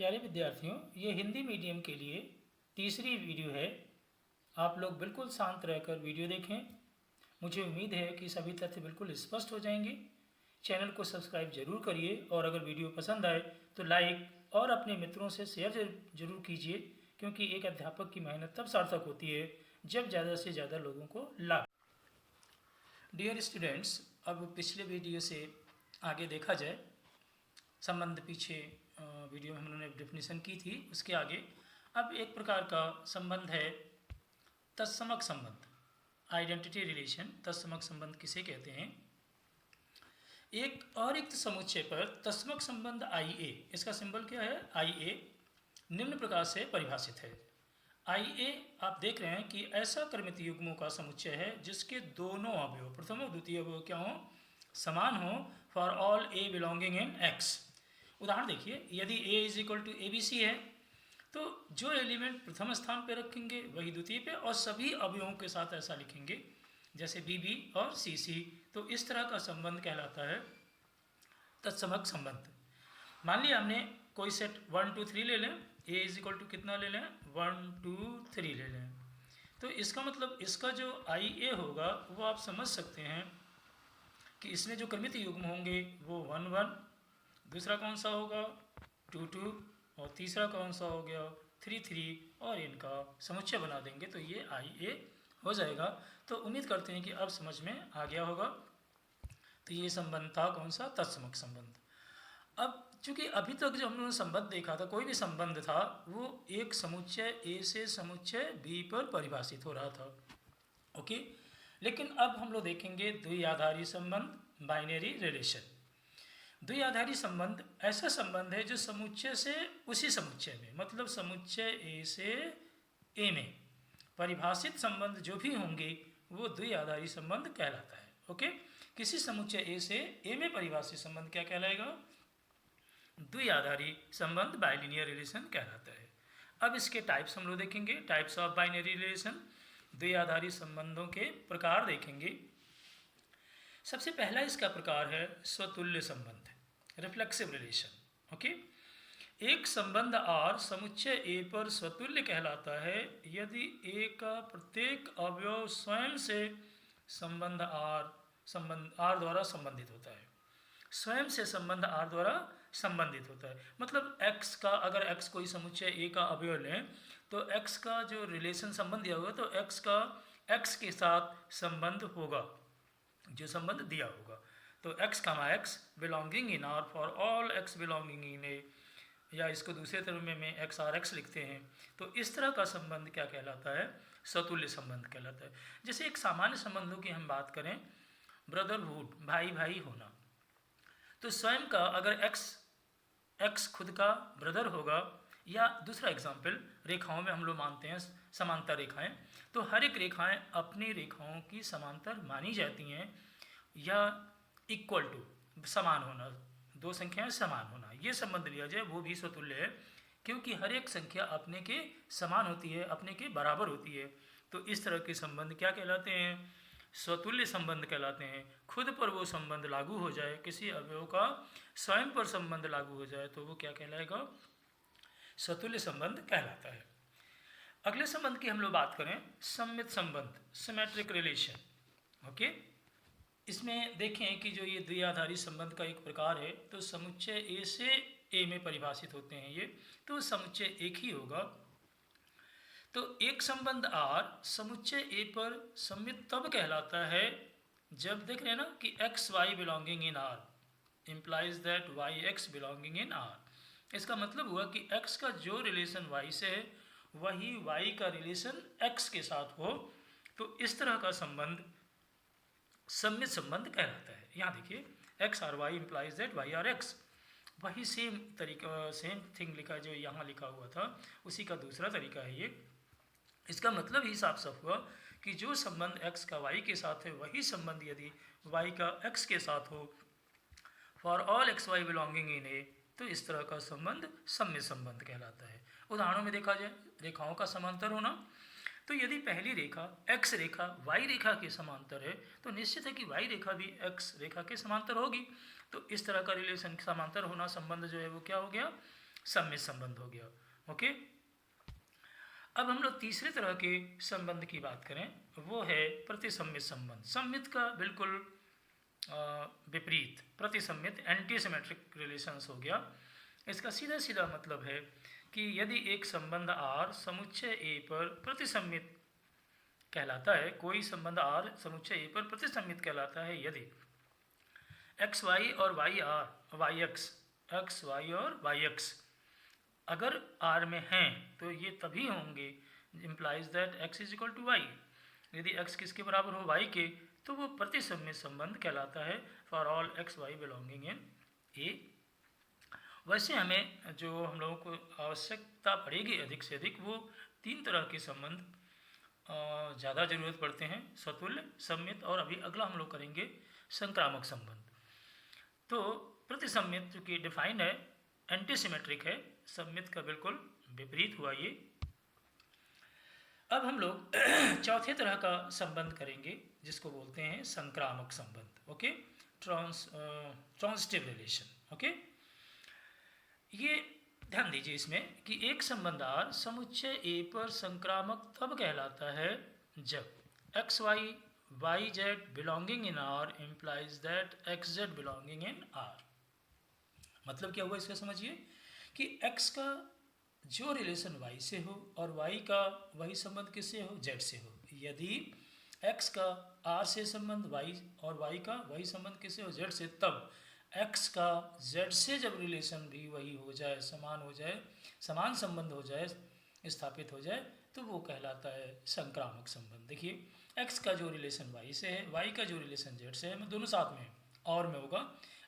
प्यारे विद्यार्थियों, ये हिंदी मीडियम के लिए तीसरी वीडियो है। आप लोग बिल्कुल शांत रहकर वीडियो देखें। मुझे उम्मीद है कि सभी तथ्य बिल्कुल स्पष्ट हो जाएंगे। चैनल को सब्सक्राइब जरूर करिए और अगर वीडियो पसंद आए तो लाइक और अपने मित्रों से शेयर जरूर कीजिए, क्योंकि एक अध्यापक की मेहनत तब सार्थक होती है जब ज़्यादा से ज़्यादा लोगों को लाभ। डियर स्टूडेंट्स, अब पिछले वीडियो से आगे देखा जाए। संबंध पीछे वीडियो में हम लोगों ने डेफिनेशन की थी, उसके आगे अब एक प्रकार का संबंध है तत्समक संबंध, आइडेंटिटी रिलेशन। तत्समक संबंध किसे कहते हैं? एक अरिक्त समुच्चय पर तत्समक संबंध आई ए, इसका सिंबल क्या है? आई ए निम्न प्रकार से परिभाषित है। आई ए आप देख रहे हैं कि ऐसा क्रमित युग्मों का समुच्चय है जिसके दोनों अवयव, प्रथम और द्वितीय अवयव क्या हो? समान हो, for all a belonging in x. उदाहरण देखिए, यदि a is equal to a b c है तो जो एलिमेंट प्रथम स्थान पर रखेंगे वही द्वितीय पे, और सभी अवयवों के साथ ऐसा लिखेंगे जैसे बी बी और सी सी। तो इस तरह का संबंध कहलाता है तत्समक संबंध। मान लिया हमने कोई सेट 1 2 3 ले लें, a इज इक्वल टू कितना ले लें? 1 2 3 ले लें। तो इसका मतलब इसका जो आई ए होगा वो आप समझ सकते हैं कि इसमें जो क्रमित युग्म होंगे वो 1 1, दूसरा कौन सा होगा? 2 2, और तीसरा कौन सा हो गया? 3 3, और इनका समुच्चय बना देंगे तो ये आई ए हो जाएगा। तो उम्मीद करते हैं कि अब समझ में आ गया होगा। तो ये संबंध था कौन सा? तत्समक संबंध। अब चूंकि अभी तक जो हम लोगों ने संबंध देखा था, कोई भी संबंध था वो एक समुच्चय ए से समुच्चय बी पर परिभाषित हो रहा था, ओके। लेकिन अब हम लोग देखेंगे द्विआधारी संबंध, बाइनरी रिलेशन। द्विआधारी संबंध ऐसा संबंध है जो समुच्चय से उसी समुच्चय में, मतलब समुच्चय ए से ए में परिभाषित संबंध जो भी होंगे वो द्विआधारी संबंध कहलाता है, ओके। किसी समुच्चय ए से ए में परिभाषित संबंध क्या कहलाएगा? द्विआधारी संबंध, बाइलिनियर रिलेशन कहलाता है। अब इसके टाइप्स हम लोग देखेंगे, टाइप्स ऑफ बाइनरी रिलेशन। द्विआधारी संबंधों के प्रकार देखेंगे। सबसे पहला इसका प्रकार है स्वतुल्य संबंध, रिफ्लेक्सिव रिलेशन, ओके। एक संबंध आर समुच्चय ए पर स्वतुल्य कहलाता है यदि ए का प्रत्येक अवयव स्वयं से संबंध आर द्वारा संबंधित होता है। स्वयं से संबंध आर द्वारा संबंधित होता है, मतलब x का, अगर x कोई समुच्चय ए का अवयव लें तो x का जो रिलेशन संबंध दिया होगा तो x का x के साथ संबंध होगा, जो संबंध दिया होगा। तो x comma x belonging in R for all x belonging in A, या इसको दूसरे तरह में एक्स आर एक्स लिखते हैं। तो इस तरह का संबंध क्या कहलाता है? स्वतुल्य संबंध कहलाता है। जैसे एक सामान्य संबंधों की हम बात करें, ब्रदरहुड, भाई भाई होना, तो स्वयं का अगर एक्स खुद का ब्रदर होगा, या दूसरा एग्जाम्पल, रेखाओं में हम लोग मानते हैं समांतर रेखाएं, तो हर एक रेखाएं अपनी रेखाओं की समांतर मानी जाती हैं, या इक्वल टू, समान होना, दो संख्याएं समान होना, ये संबंध लिया जाए वो भी स्वतुल्य है, क्योंकि हर एक संख्या अपने के समान होती है, अपने के बराबर होती है। तो इस तरह के संबंध क्या कहलाते हैं? स्वतुल्य संबंध कहलाते हैं। खुद पर वो संबंध लागू हो जाए, किसी अवयव का स्वयं पर संबंध लागू हो जाए तो वो क्या कहलाएगा? स्वतुल्य संबंध कहलाता है। अगले संबंध की हम लोग बात करें, सममित संबंध, सिमेट्रिक रिलेशन, ओके। इसमें देखें कि जो ये द्विआधारी संबंध का एक प्रकार है, तो समुच्चय ए से ए में परिभाषित होते हैं ये, तो समुच्चय एक ही होगा। तो एक संबंध आर समुच्चय ए पर सममित तब कहलाता है जब, देख रहे हैं ना कि x y belonging in R implies that y x belonging in R. इसका मतलब हुआ कि x का जो रिलेशन y से है वही y का रिलेशन x के साथ हो, तो इस तरह का संबंध सममित संबंध कहलाता है। यहाँ देखिए, x और y इम्प्लाइज दैट y और x, वही सेम तरीका, सेम थिंग लिखा जो यहाँ लिखा हुआ था, उसी का दूसरा तरीका है ये। इसका मतलब ही साफ साफ हुआ कि जो संबंध x का y के साथ है वही संबंध यदि y का x के साथ हो, for all x y belonging in A, तो इस तरह का संबंध सममित संबंध कहलाता है। उदाहरणों में देखा जाए, रेखाओं का समांतर होना, तो यदि पहली रेखा x रेखा y रेखा के समांतर है तो निश्चित है कि y रेखा भी x रेखा के समांतर होगी। तो इस तरह का रिलेशन, समांतर होना संबंध जो है वो क्या हो गया? सम्मित संबंध हो गया। ओके, अब हम लोग तीसरे तरह के संबंध की बात करें, वो है प्रतिसम्मित संबंध। सम्मित का बिल्कुल विपरीत प्रतिसम्मित, एंटी सिमेट्रिक रिलेशंस हो गया। इसका सीधा सीधा मतलब है कि यदि एक संबंध R समुच्चय A पर प्रतिसम्मित कहलाता है, कोई संबंध R समुच्चय A पर प्रतिसम्मित कहलाता है यदि x y और y r y x, x y और y x अगर R में हैं तो ये तभी होंगे, implies that x is equal to y. यदि x किसके बराबर हो, y के, तो वो प्रतिसम्मित संबंध कहलाता है for all x y belonging in A। वैसे हमें जो हम लोगों को आवश्यकता पड़ेगी अधिक से अधिक, वो तीन तरह के संबंध ज़्यादा ज़रूरत पड़ते हैं, स्वतुल्य, सम्मित और अभी अगला हम लोग करेंगे संक्रामक संबंध। तो प्रतिसम्मित चूँकि डिफाइंड है, एंटीसिमेट्रिक है, सम्मित का बिल्कुल विपरीत हुआ ये। अब हम लोग चौथे तरह का संबंध करेंगे जिसको बोलते हैं संक्रामक संबंध। Okay, transitive relation. ओके, ये ध्यान दीजिए इसमें कि एक संबंध R समुच्चय A पर संक्रामक तब कहलाता है जब x y y z belonging in R implies that x z belonging in R। मतलब क्या हुआ इसका समझिए कि x का जो रिलेशन y से हो और y का वही संबंध किससे हो, z से हो। यदि x का R से संबंध y और y का वही संबंध किससे हो, z से, तब x का z से जब रिलेशन भी वही हो जाए, समान हो जाए, समान संबंध हो जाए, स्थापित हो जाए, तो वो कहलाता है संक्रामक संबंध। देखिए x का जो रिलेशन y से है, y का जो रिलेशन z से है, मैं दोनों साथ में और में होगा,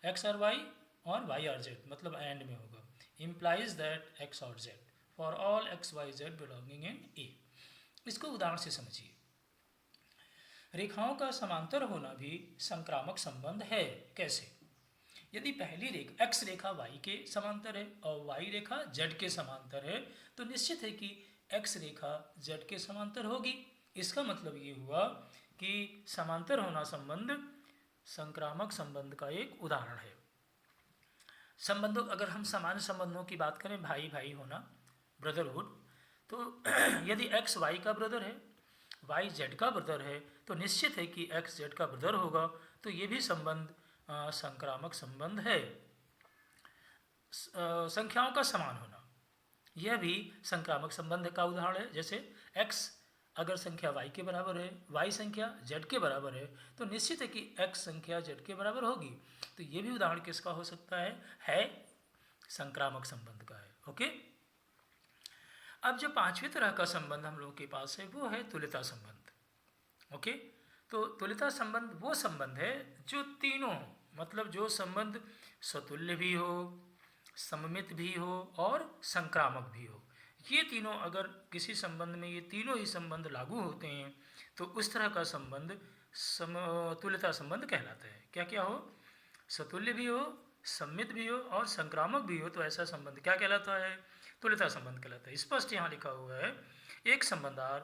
x और y और y और z, मतलब एंड में होगा, इम्प्लाइज दैट x और z for all x y z belonging in A। इसको उदाहरण से समझिए। रेखाओं का समांतर होना भी संक्रामक संबंध है। कैसे? यदि पहली रेखा x रेखा y के समांतर है और y रेखा z के समांतर है, तो निश्चित है कि x रेखा z के समांतर होगी। इसका मतलब ये हुआ कि समांतर होना संबंध संक्रामक संबंध का एक उदाहरण है। संबंधों, अगर हम सामान्य संबंधों की बात करें, भाई भाई होना, ब्रदरहुड, तो यदि x y का ब्रदर है, y z का ब्रदर है, तो निश्चित है कि x z का ब्रदर होगा। तो ये भी संबंध संक्रामक संबंध है। संख्याओं का समान होना, यह भी संक्रामक संबंध का उदाहरण है। जैसे x अगर संख्या y के बराबर है, y संख्या z के बराबर है, तो निश्चित है कि x संख्या z के बराबर होगी। तो ये भी उदाहरण किसका हो सकता है संक्रामक संबंध का है। ओके, अब जो पांचवें तरह का संबंध हम लोगों के पास है वो है तुल्यता संबंध। ओके, तो तुल्यता संबंध वो संबंध है जो तीनों, मतलब जो संबंध स्वतुल्य भी हो, सममित भी हो और संक्रामक भी हो। ये तीनों, अगर किसी संबंध में ये तीनों ही संबंध लागू होते हैं तो उस तरह का संबंध तुल्यता संबंध कहलाता है। क्या क्या हो? स्वतुल्य भी हो, सम्मित भी हो और संक्रामक भी हो, तो ऐसा संबंध क्या कहलाता है? तुल्यता संबंध कहलाता है। स्पष्ट यहाँ लिखा हुआ है, एक संबंध R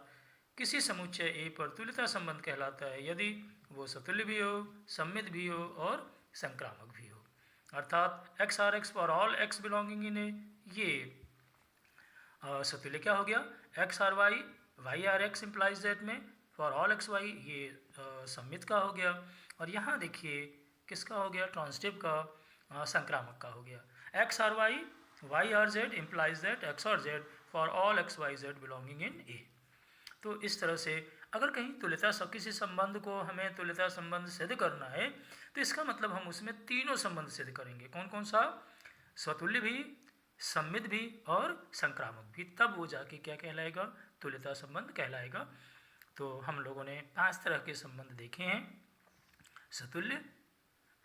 किसी समुच्चय A पर तुल्यता संबंध कहलाता है यदि वो स्वतुल्य भी हो, सम्मित भी हो और संक्रामक भी हो। अर्थात x r x for all x belonging in A, ये स्वतुल्य क्या हो गया? x r y, y r x implies that में फॉर ऑल x y, ये सम्मित का हो गया। और यहाँ देखिए किसका हो गया? ट्रांजिटिव का, संक्रामक का हो गया। x r y, y r z implies that x और z for all x y z belonging in A। तो इस तरह से अगर कहीं तुल्यता किसी संबंध को हमें तुल्यता संबंध सिद्ध करना है तो इसका मतलब हम उसमें तीनों संबंध सिद्ध करेंगे। कौन कौन सा? स्वतुल्य भी, सम्मित भी और संक्रामक भी, तब वो जाके क्या कहलाएगा? तुल्यता संबंध कहलाएगा। तो हम लोगों ने 5 तरह के संबंध देखे हैं: स्वतुल्य,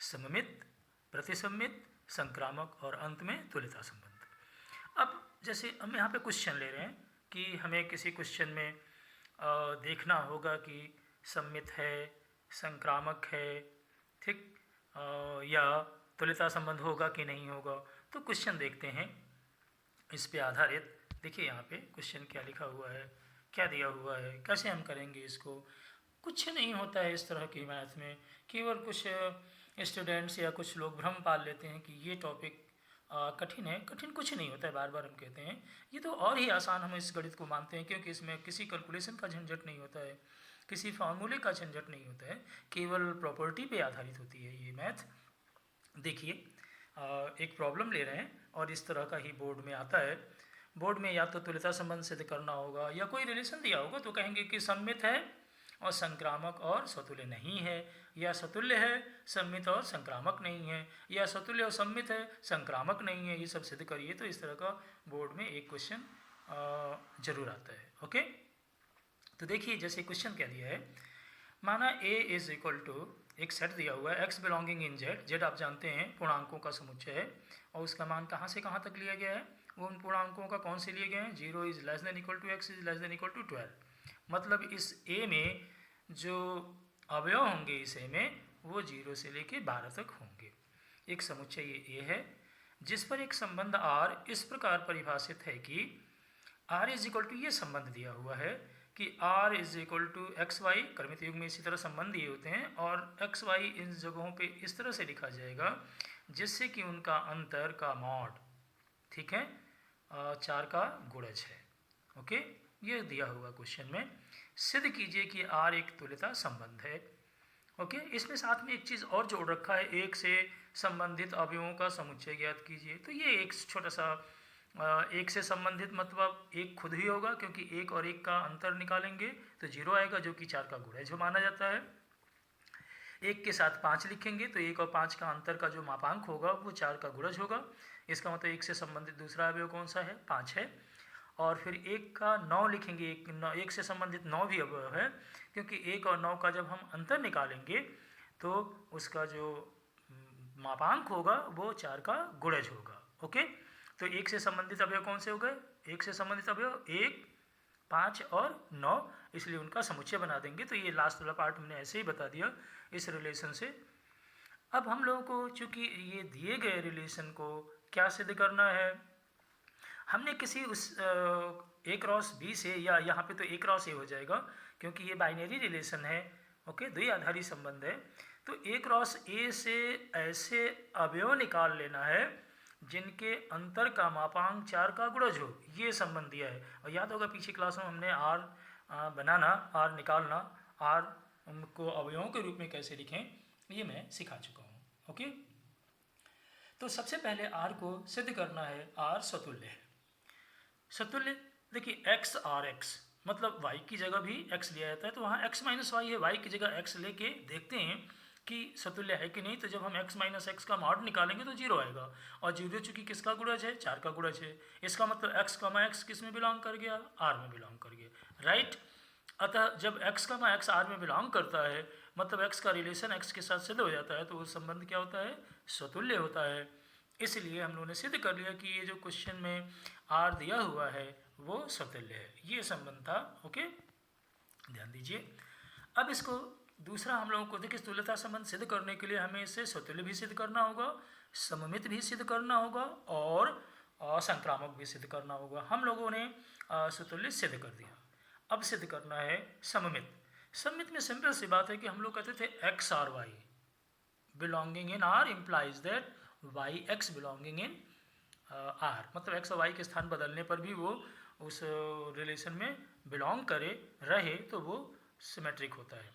सममित, प्रतिसम्मित, संक्रामक और अंत में तुल्यता संबंध। अब जैसे हम यहाँ पे क्वेश्चन ले रहे हैं कि हमें किसी क्वेश्चन में देखना होगा कि सम्मित है, संक्रामक है, ठीक, या तुल्यता संबंध होगा कि नहीं होगा। तो क्वेश्चन देखते हैं इस पे आधारित। देखिए यहाँ पे क्वेश्चन क्या लिखा हुआ है, क्या दिया हुआ है, कैसे हम करेंगे इसको। कुछ नहीं होता है इस तरह की मैथ में, केवल कुछ स्टूडेंट्स या कुछ लोग भ्रम पाल लेते हैं कि ये टॉपिक कठिन है, कठिन कुछ नहीं होता है, बार बार हम कहते हैं। ये तो और ही आसान हम इस गणित को मानते हैं, क्योंकि इसमें किसी कैलकुलेशन का झंझट नहीं होता है, किसी फार्मूले का झंझट नहीं होता है, केवल प्रॉपर्टी पे आधारित होती है ये मैथ। देखिए एक प्रॉब्लम ले रहे हैं और इस तरह का ही बोर्ड में आता है। बोर्ड में या तो तुल्यता संबंध सिद्ध करना होगा या कोई रिलेशन दिया होगा तो कहेंगे कि सममित है और संक्रामक और स्वतुल्य नहीं है, या स्वतुल्य है सममित और संक्रामक नहीं है, या स्वतुल्य और सममित है संक्रामक नहीं है, ये सब सिद्ध करिए। तो इस तरह का बोर्ड में एक क्वेश्चन जरूर आता है। ओके, तो देखिए जैसे क्वेश्चन क्या दिया है, माना A इज इक्वल टू एक सेट दिया हुआ है x बिलोंगिंग इन z। z आप जानते हैं पूर्णांकों का समुच्चय है और उसका मान कहाँ से कहाँ तक लिया गया है, वो उन पूर्णांकों का कौन से लिए गए हैं, 0 is less than equal to x is less than equal to 12। मतलब इस A में जो अवयव होंगे इस A में वो 0 से लेके 12 तक होंगे। एक समुच्चय ये A है जिस पर एक संबंध R इस प्रकार परिभाषित है कि R इज इक्वल टू, ये संबंध दिया हुआ है कि R is equal to x y, क्रमित युग में इसी तरह संबंध दिए होते हैं, और एक्स वाई इन जगहों पे इस तरह से लिखा जाएगा जिससे कि उनका अंतर का मॉड, ठीक है, 4 का गुणज है। ओके, ये दिया हुआ क्वेश्चन में। सिद्ध कीजिए कि R एक तुल्यता संबंध है। ओके, इसमें साथ में एक चीज़ और जोड़ रखा है, एक से संबंधित अवयवों का समुच्चय ज्ञात कीजिए। तो ये एक छोटा सा एक से संबंधित मतलब एक खुद ही होगा, क्योंकि एक और एक का अंतर निकालेंगे तो 0 आएगा जो कि 4 का गुणज माना जाता है। एक के साथ 5 लिखेंगे तो 1 और 5 का अंतर का जो मापांक होगा वो 4 का गुणज होगा। इसका मतलब एक से संबंधित दूसरा अवयव कौन सा है, 5 है। और फिर 1 का 9 लिखेंगे, एक से संबंधित 9 भी अवयव है, क्योंकि 1 और 9 का जब हम अंतर निकालेंगे तो उसका जो मापांक होगा वो 4 का गुणज होगा। ओके, तो 1 से संबंधित अवयव कौन से हो गए, 1 से संबंधित अवयव 1, 5 और 9, इसलिए उनका समुच्चय बना देंगे। तो ये लास्ट वाला पार्ट हमने ऐसे ही बता दिया इस रिलेशन से। अब हम लोगों को चूँकि ये दिए गए रिलेशन को क्या सिद्ध करना है, हमने किसी उस A क्रॉस B से, या यहाँ पे तो A क्रॉस A हो जाएगा क्योंकि ये बाइनरी रिलेशन है। ओके, द्विआधारी संबंध है, तो A क्रॉस A से ऐसे अवयव निकाल लेना है जिनके अंतर का मापांक 4 का गुणज हो, ये संबंध दिया है। और याद होगा पीछे क्लास में हमने R बनाना, R निकालना, R को अवयवों के रूप में कैसे लिखें ये मैं सिखा चुका हूँ। ओके, तो सबसे पहले R को सिद्ध करना है, R स्वतुल्य है। स्वतुल्य देखिए x R x मतलब y की जगह भी x लिया जाता है, तो वहाँ x माइनस वाई है, y की जगह x लेके देखते हैं कि स्वतुल्य है कि नहीं। तो जब हम x माइनस एक्स का मॉड निकालेंगे तो 0 आएगा, और 0 चूँकि किसका गुणज है, 4 का गुणज है। इसका मतलब x कमा x किस में बिलोंग कर गया, R में बिलोंग कर गया, राइट। अतः जब x कमा x R में बिलोंग करता है मतलब x का रिलेशन x के साथ सिद्ध हो जाता है, तो वो संबंध क्या होता है, स्वतुल्य होता है। इसलिए हम लोगों ने सिद्ध कर लिया कि ये जो क्वेश्चन में R दिया हुआ है वो स्वतुल्य है, ये संबंध था। ओके, ध्यान दीजिए। अब इसको दूसरा हम लोगों को देखिए, तुल्यता संबंध सिद्ध करने के लिए हमें इसे स्वतुल्य भी सिद्ध करना होगा, सममित भी सिद्ध करना होगा और संक्रामक भी सिद्ध करना होगा। हम लोगों ने स्वतुल्य सिद्ध कर दिया, अब सिद्ध करना है सममित। सममित में सिंपल सी बात है कि हम लोग कहते थे x R y belonging in R implies that y x belonging in R, मतलब एक्स और वाई के स्थान बदलने पर भी वो उस रिलेशन में बिलोंग करे रहे तो वो सिमेट्रिक होता है।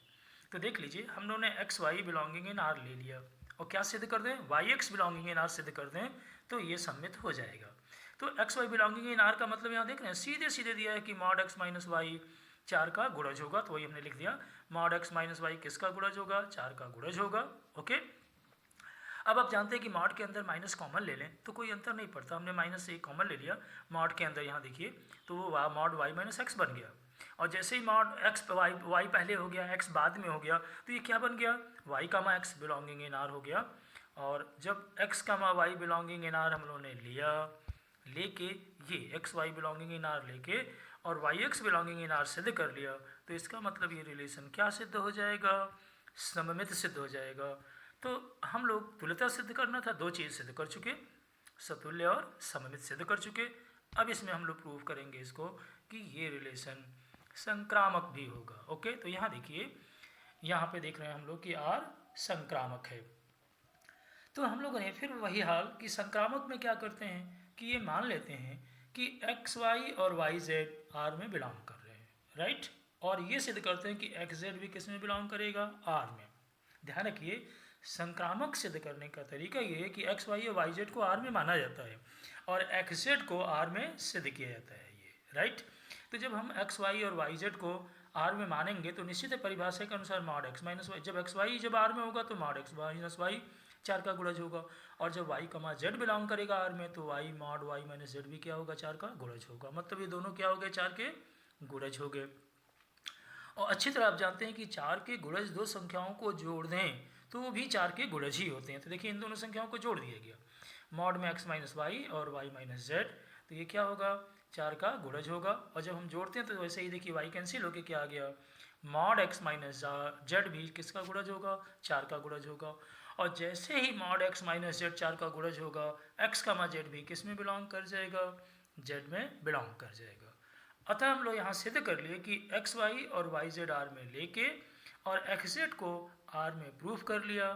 तो देख लीजिए हम लोगों ने x y belonging in R ले लिया और क्या सिद्ध कर दें, y x belonging in R सिद्ध कर दें तो ये सम्मित हो जाएगा। तो x y belonging in R का मतलब यहाँ देख रहे हैं सीधे सीधे दिया है कि मॉड एक्स माइनस वाई 4 का गुणज होगा, तो वही हमने लिख दिया, मॉड एक्स माइनस वाई किसका गुणज होगा, 4 का गुणज होगा। ओके, अब आप जानते हैं कि मॉड के अंदर माइनस कॉमन ले लें तो कोई अंतर नहीं पड़ता, हमने माइनस से एक कॉमन ले लिया मॉड के अंदर, यहाँ देखिए तो वो मॉड वाई माइनस एक्स बन गया। और जैसे ही मॉड एक्स वाई पहले हो गया, एक्स बाद में हो गया, तो ये क्या बन गया, y comma x belonging in R हो गया। और जब x comma y belonging in R हम लोगों ने लिया, लेके ये x y belonging in R लेके और y x belonging in R सिद्ध कर लिया, तो इसका मतलब ये रिलेशन क्या सिद्ध हो जाएगा, सममित सिद्ध हो जाएगा। तो हम लोग तुल्यता सिद्ध करना था, 2 चीज़ सिद्ध कर चुके, सतुल्य और सममित सिद्ध कर चुके। अब इसमें हम लोग प्रूव करेंगे इसको कि ये रिलेशन संक्रामक भी होगा। ओके, तो यहाँ देखिए, यहाँ पे देख रहे हैं हम लोग कि आर संक्रामक है। तो हम लोगों ने फिर वही हाल कि संक्रामक में क्या करते हैं कि ये मान लेते हैं कि एक्स वाई और वाई जेड आर में बिलोंग कर रहे हैं, राइट। और ये सिद्ध करते हैं कि एक्स जेड भी किस में बिलोंग करेगा, आर में। ध्यान रखिए, संक्रामक सिद्ध करने का तरीका ये है कि एक्स वाई और वाई जेड को आर में माना जाता है और एक्स जेड को आर में सिद्ध किया जाता है, ये राइट। तो जब हम एक्स वाई और वाई जेड को आर में मानेंगे तो निश्चित परिभाषा के अनुसार मॉड एक्स माइनस वाई, जब एक्स वाई जब आर में होगा तो मॉड एक्स माइनस वाई 4 का गुणज होगा, और जब वाई कमा जेड बिलोंग करेगा आर में तो y mod y minus z भी क्या होगा, 4 का गुणज होगा। मतलब ये दोनों क्या हो गए, 4 के गुणज हो गए। और अच्छी तरह आप जानते हैं कि 4 के गुणज दो संख्याओं को जोड़ दें तो वो भी 4 के गुणज ही होते हैं। तो देखिए इन दोनों संख्याओं को जोड़ दिया गया, मॉड में एक्स माइनस वाई और वाई माइनस जेड, तो ये क्या होगा, 4 का गुणज होगा। और जब हम जोड़ते हैं तो वैसे ही देखिए वाई कैंसिल होकर क्या आ गया, मॉड एक्स माइनस जेड भी किसका गुणज होगा, 4 का गुणज होगा। और जैसे ही मॉड एक्स माइनस जेड 4 का गुणज होगा, एक्स का जेड भी किस में बिलोंग कर जाएगा, जेड में बिलोंग कर जाएगा। अतः हम लोग यहाँ सिद्ध कर लिए कि एक्स वाई और वाई जेड आर में लेके और एक्स जेड को आर में प्रूफ कर लिया।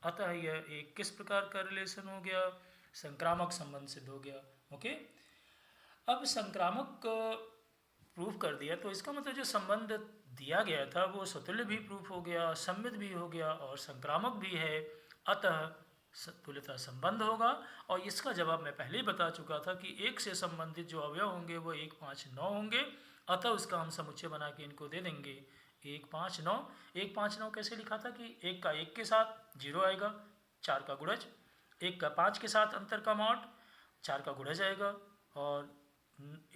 अतः यह एक किस प्रकार का रिलेशन हो गया, संक्रामक संबंध सिद्ध हो गया। ओके, अब संक्रामक प्रूफ कर दिया तो इसका मतलब जो संबंध दिया गया था वो स्वतुल्य भी प्रूफ हो गया, सम्मित भी हो गया और संक्रामक भी है। अतः तुल्यता संबंध होगा। और इसका जवाब मैं पहले ही बता चुका था कि एक से संबंधित जो अवयव होंगे वो 1, 5, 9 होंगे। अतः उसका हम समुच्चय बना के इनको दे देंगे 1, 5, 9। 1, 5, 9 कैसे लिखा था कि 1 का 1 के साथ 0 आएगा, 4 का गुणज, 1 का 5 के साथ अंतर का मॉड, 4 का गुणज आएगा। और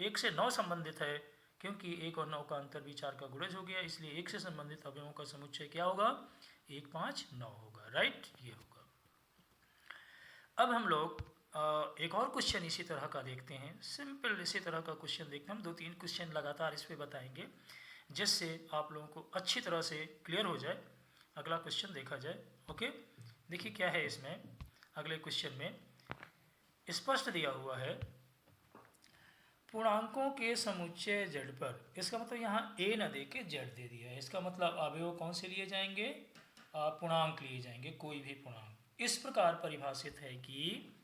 1 से 9 संबंधित है क्योंकि 1 और 9 का अंतर भी 4 का गुणज हो गया, इसलिए 1 से संबंधित अवयवों का समुच्चय क्या होगा, 1, 5, 9 होगा, राइट, ये होगा। अब हम लोग एक और क्वेश्चन इसी तरह का देखते हैं, सिंपल इसी तरह का क्वेश्चन देखते हैं। हम 2-3 क्वेश्चन लगातार इस पे बताएंगे जिससे आप लोगों को अच्छी तरह से क्लियर हो जाए। अगला क्वेश्चन देखा जाए। ओके, देखिए क्या है इसमें, अगले क्वेश्चन में स्पष्ट दिया हुआ है पूर्णांकों के समुच्चय जेड पर। इसका मतलब यहाँ ए न दे के जेड दे दिया है, इसका मतलब अवयव कौन से लिए जाएंगे, पूर्णांक लिए जाएंगे, कोई भी पूर्णांक। इस प्रकार परिभाषित है कि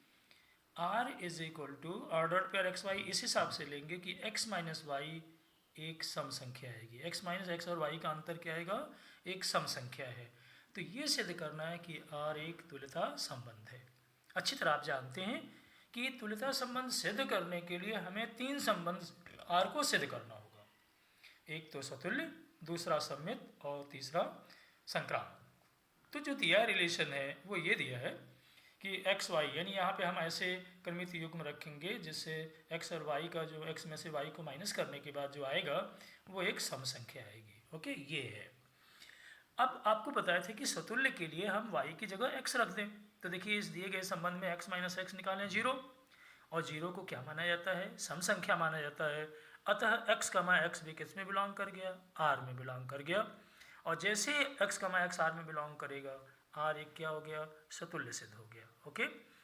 r is equal to order pair x y, इस हिसाब से लेंगे कि x माइनस वाई एक सम संख्या आएगी, x माइनस एक्स और y का अंतर क्या आएगा, एक सम संख्या है। तो ये सिद्ध करना है कि r एक तुल्यता संबंध है। अच्छी तरह आप जानते हैं कि तुल्यता संबंध सिद्ध करने के लिए हमें 3 संबंध r को सिद्ध करना होगा, एक तो स्वतुल्य, दूसरा सम्मित और तीसरा संक्रामक। तो जो दिया रिलेशन है वो ये दिया है कि एक्स वाई, यानी यहाँ पे हम ऐसे क्रमित युग्म रखेंगे जिससे एक्स और वाई का जो एक्स में से वाई को माइनस करने के बाद जो आएगा वो एक सम संख्या आएगी। ओके, ये है। अब आपको बताया था कि स्वतुल्य के लिए हम वाई की जगह एक्स रख दें। तो देखिए इस दिए गए संबंध में एक्स माइनस एक्स निकालें 0, और 0 को क्या माना जाता है, सम संख्या माना जाता है। अतः एक्स कमा एक्स भी किस में बिलोंग कर गया, आर में बिलोंग कर गया। और जैसे एक्स कमा एक्स आर में बिलोंग करेगा, आर एक क्या हो गया, स्वतुल्य सिद्ध हो गया। ओके,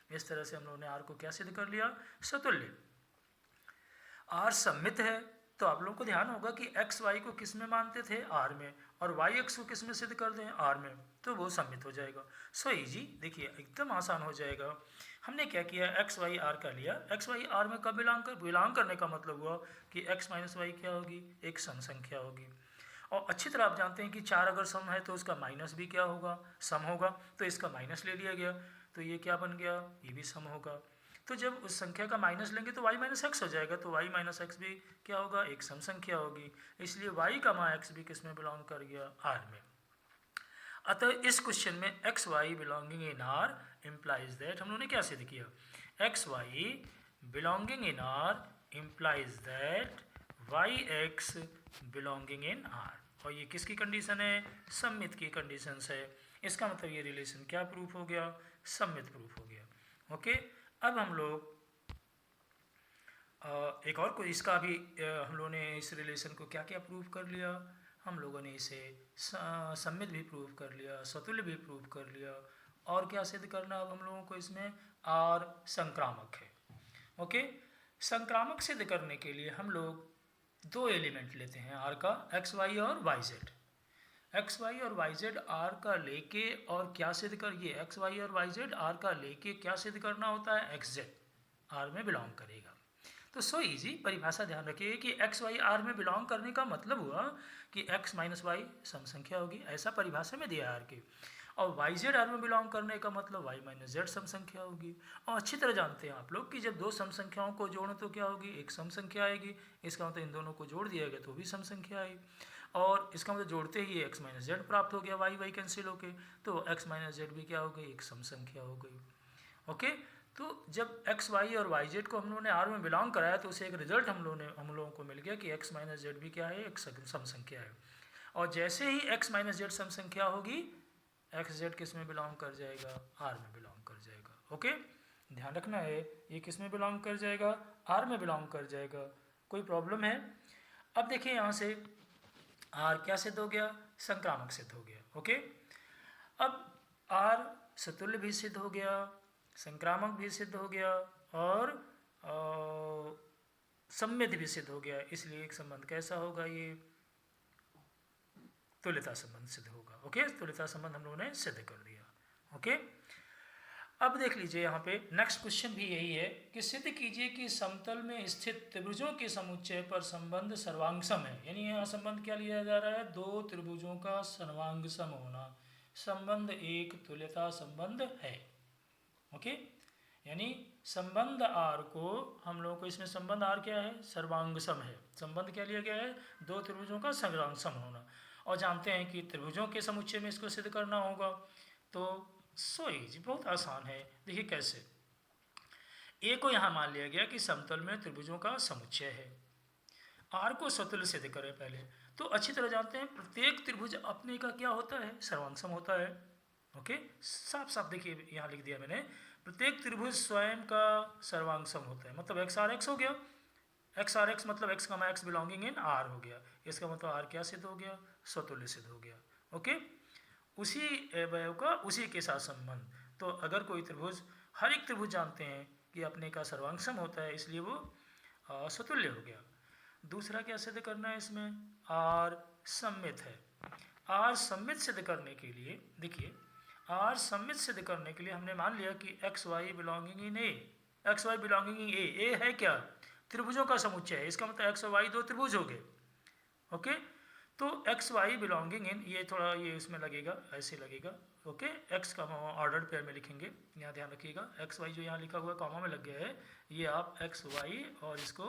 इस तरह से हम लोगों ने आर को क्या सिद्ध कर लिया, स्वतुल्य। आर सम्मित है तो आप लोगों को ध्यान होगा कि एक्स वाई को किस में मानते थे, आर में, और वाई एक्स को किस में सिद्ध कर दें, आर में, तो वो सम्मित हो जाएगा। सो इजी, देखिए एकदम आसान हो जाएगा। हमने क्या किया, एक्स वाई आर का लिया, एक्स वाई आर में कब बिलोंग करने का मतलब हुआ कि एक्स माइनस वाई क्या होगी, एक सम संख्या होगी। और अच्छी तरह आप जानते हैं कि 4 अगर सम है तो उसका माइनस भी क्या होगा, सम होगा। तो इसका माइनस ले लिया गया तो ये क्या बन गया, ये भी सम होगा। तो जब उस संख्या का माइनस लेंगे तो y माइनस एक्स हो जाएगा, तो y माइनस एक्स भी क्या होगा, एक सम संख्या होगी। इसलिए y का मा एक्स भी किस में बिलोंग कर गया, r में। अतः इस क्वेश्चन में x y belonging in R implies that, हम लोगों ने क्या सिद्ध किया, x y belonging in R implies that y x belonging in R. और ये किसकी कंडीशन है, सम्मित की कंडीशन है। इसका मतलब ये रिलेशन क्या प्रूफ हो गया, सम्मित प्रूफ हो गया। ओके, अब हम लोग एक और को इसका भी हम लोगों ने इस रिलेशन को क्या क्या प्रूफ कर लिया, हम लोगों ने इसे सम्मित भी प्रूफ कर लिया, स्वतुल्य भी प्रूफ कर लिया। और क्या सिद्ध करना अब हम लोगों को इसमें, आर संक्रामक है। ओके, संक्रामक सिद्ध करने के लिए हम लोग 2 एलिमेंट लेते हैं आर का, एक्स वाई और वाई जेड। एक्स वाई और वाई जेड आर का लेके और क्या सिद्ध कर, ये एक्स वाई और वाई जेड आर का लेके क्या सिद्ध करना होता है, एक्स जेड आर में बिलोंग करेगा। तो सो इजी, परिभाषा ध्यान रखिए कि एक्स वाई आर में बिलोंग करने का मतलब हुआ कि एक्स माइनस वाई सम संख्या होगी, ऐसा परिभाषा में दिया आर के। और वाई जेड आर में बिलोंग करने का मतलब वाई माइनस जेड सम संख्या होगी। और अच्छी तरह जानते हैं आप लोग कि जब दो सम संख्याओं को जोड़ें तो क्या होगी, एक सम संख्या आएगी। इसका मतलब इन दोनों को जोड़ दिया गया तो भी सम संख्या आई। और इसका मतलब जोड़ते ही एक्स माइनस जेड प्राप्त हो गया, वाई वाई कैंसिल होके, तो एक्स माइनस जेड भी क्या हो गई, एक सम संख्या हो गई। ओके, तो जब एक्स वाई और वाई जेड को हम लोगों ने आर में बिलोंग कराया तो उसे एक रिजल्ट हम लोगों को मिल गया कि एक्स माइनस जेड भी क्या है, एक सम संख्या है। और जैसे ही एक्स माइनस जेड सम संख्या होगी, एक्स जेड किस में बिलोंग कर जाएगा, आर में बिलोंग कर जाएगा। ओके, ध्यान रखना है, ये किस में बिलोंग कर जाएगा, आर में बिलोंग कर जाएगा। कोई प्रॉब्लम है? अब देखिए यहाँ से आर क्या सिद्ध हो गया, संक्रामक सिद्ध हो गया। ओके, अब आर सतुल्य भी सिद्ध हो गया, संक्रामक भी सिद्ध हो गया और सम्मित भी सिद्ध हो गया। इसलिए एक संबंध कैसा होगा, ये तुल्यता संबंध सिद्ध होगा। ओके, तुल्यता संबंध हम लोगों ने सिद्ध कर दिया। ओके, अब देख लीजिए यहाँ पे नेक्स्ट क्वेश्चन भी यही है कि सिद्ध कीजिए कि समतल में स्थित त्रिभुजों के समुच्चय पर संबंध सर्वांग सम है। यानी यहाँ संबंध क्या लिया जा रहा है, दो त्रिभुजों का सर्वांग सम होना। संबंध एक तुल्यता संबंध है। ओके, यानी संबंध आर को हम लोगों को, इसमें संबंध आर क्या है, सर्वांग सम है। संबंध क्या लिया गया है, दो त्रिभुजों का सर्वांग सम होना। और जानते हैं कि त्रिभुजों के समुच्चय में इसको सिद्ध करना होगा। तो सो इजी, बहुत आसान है। देखिए कैसे, ए को यहाँ मान लिया गया कि समतल में त्रिभुजों का समुच्चय है। आर को स्वतुल्य सिद्ध करें पहले। तो अच्छी तरह जानते हैं प्रत्येक त्रिभुज अपने का क्या होता है, सर्वांग सम होता है। ओके, साफ साफ देखिए यहाँ लिख दिया मैंने, प्रत्येक त्रिभुज स्वयं का सर्वांग सम होता है। मतलब एक्स आर एक्स हो गया, एक्स आर एक्स मतलब एक्स का एक्स बिलोंगिंग इन आर हो गया। इसका मतलब आर क्या सिद्ध हो गया, स्वतुल्य सिद्ध हो गया। ओके, उसी अवयव का उसी के साथ संबंध। तो अगर कोई त्रिभुज, हर एक त्रिभुज जानते हैं कि अपने का सर्वांग सम होता है, इसलिए वो स्वतुल्य हो गया। दूसरा क्या सिद्ध करना है इसमें, आर सम्मित है। आर सम्मित सिद्ध करने के लिए देखिए, आर सम्मित सिद्ध करने के लिए हमने मान लिया कि x y belonging in A, x y belonging in ए है क्या, त्रिभुजों का समुच्चय है। इसका मतलब एक्स और वाई दो त्रिभुज हो गए। ओके, तो एक्स वाई बिलोंगिंग इन, ये थोड़ा ये इसमें लगेगा, ऐसे लगेगा। ओके, एक्स का ऑर्डर पेयर में लिखेंगे, यहाँ ध्यान रखिएगा। एक्स वाई जो यहाँ लिखा हुआ है कॉमा में लग गया है, ये आप एक्स वाई और इसको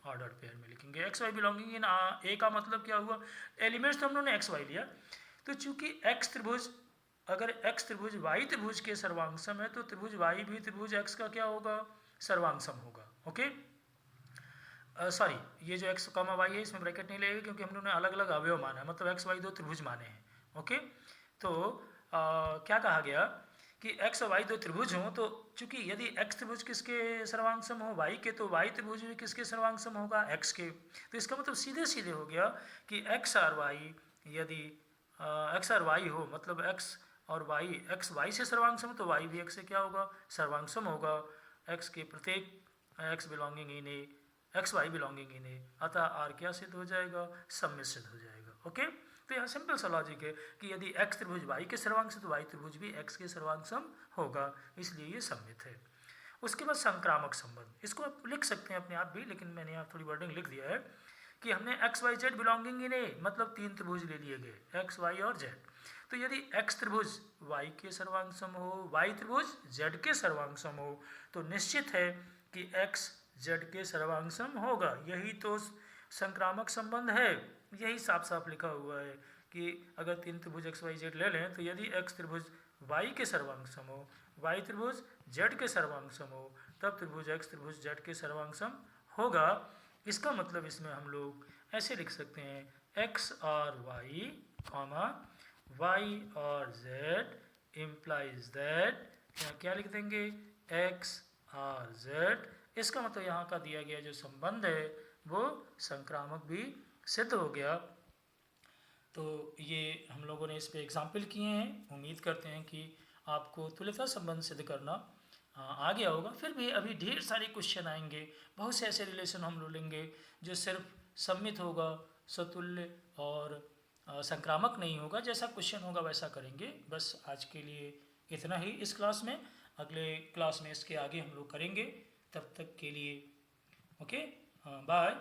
ऑर्डर पेयर में लिखेंगे। एक्स वाई बिलोंगिंग इन ए का मतलब क्या हुआ, एलिमेंट्स तो हम लोगों ने एक्स वाई लिया। तो चूंकि एक्स त्रिभुज, अगर एक्स त्रिभुज वाई त्रिभुज के सर्वांग सम है, तो त्रिभुज वाई भी त्रिभुज एक्स का क्या होगा, सर्वांग सम होगा। ओके, सॉरी, ये जो एक्स कॉमा वाई है इसमें ब्रैकेट नहीं लगेगा क्योंकि हम लोगों ने अलग अलग अवयव माना है, मतलब एक्स वाई दो त्रिभुज माने हैं। ओके, तो क्या कहा गया कि एक्स और वाई दो त्रिभुज हों, तो चूंकि यदि एक्स त्रिभुज किसके सर्वांग सम हो, वाई के, तो वाई त्रिभुज भी किसके सर्वांग सम होगा, एक्स के। तो इसका मतलब सीधे सीधे हो गया कि एक्स और वाई, यदि एक्स और वाई हो, मतलब एक्स और वाई, एक्स वाई से सर्वांग सम, तो वाई भी एक्स से क्या होगा, सर्वांग सम होगा। एक्स के प्रत्येक x belonging in A, x y belonging in ए, अतः आर क्या सिद्ध हो जाएगा, सम्मित सिद्ध हो जाएगा। ओके, तो यह सिंपल सा लॉजिक है कि यदि एक्स त्रिभुज वाई के सर्वांग से, तो वाई त्रिभुज भी एक्स के सर्वांग सम होगा, इसलिए ये सम्मित है। उसके बाद संक्रामक संबंध, इसको आप लिख सकते हैं अपने आप भी, लेकिन मैंने यहाँ थोड़ी वर्डिंग लिख दिया है कि हमने x Y Z belonging in ए, मतलब तीन त्रिभुज ले लिए गए, एक्स वाई और जेड। तो यदि एक्स त्रिभुज वाई के सर्वांग सम हो, वाई त्रिभुज जेड के सर्वांग सम हो, तो निश्चित है कि एक्स जेड के सर्वांग सम होगा। यही तो संक्रामक संबंध है, यही साफ साफ लिखा हुआ है कि अगर तीन त्रिभुज एक्स वाई जेड ले लें, तो यदि एक्स त्रिभुज वाई के सर्वांग सम हो, वाई त्रिभुज जेड के सर्वांग सम हो, तब त्रिभुज एक्स त्रिभुज जेड के सर्वांग सम होगा। इसका मतलब इसमें हम लोग ऐसे लिख सकते हैं, एक्स और वाई कॉमा वाई और जेड इम्प्लाइज दैट, क्या लिख देंगे, एक्स और जेड। इसका मतलब यहाँ का दिया गया जो संबंध है वो संक्रामक भी सिद्ध हो गया। तो ये हम लोगों ने इस पे एग्जाम्पल किए हैं। उम्मीद करते हैं कि आपको तुल्यता संबंध सिद्ध करना आ गया होगा। फिर भी अभी ढेर सारे क्वेश्चन आएंगे, बहुत से ऐसे रिलेशन हम लोग लेंगे जो सिर्फ सम्मित होगा, सतुल्य और संक्रामक नहीं होगा, जैसा क्वेश्चन होगा वैसा करेंगे। बस आज के लिए इतना ही इस क्लास में, अगले क्लास में इसके आगे हम लोग करेंगे। तब तक के लिए ओके, बाय।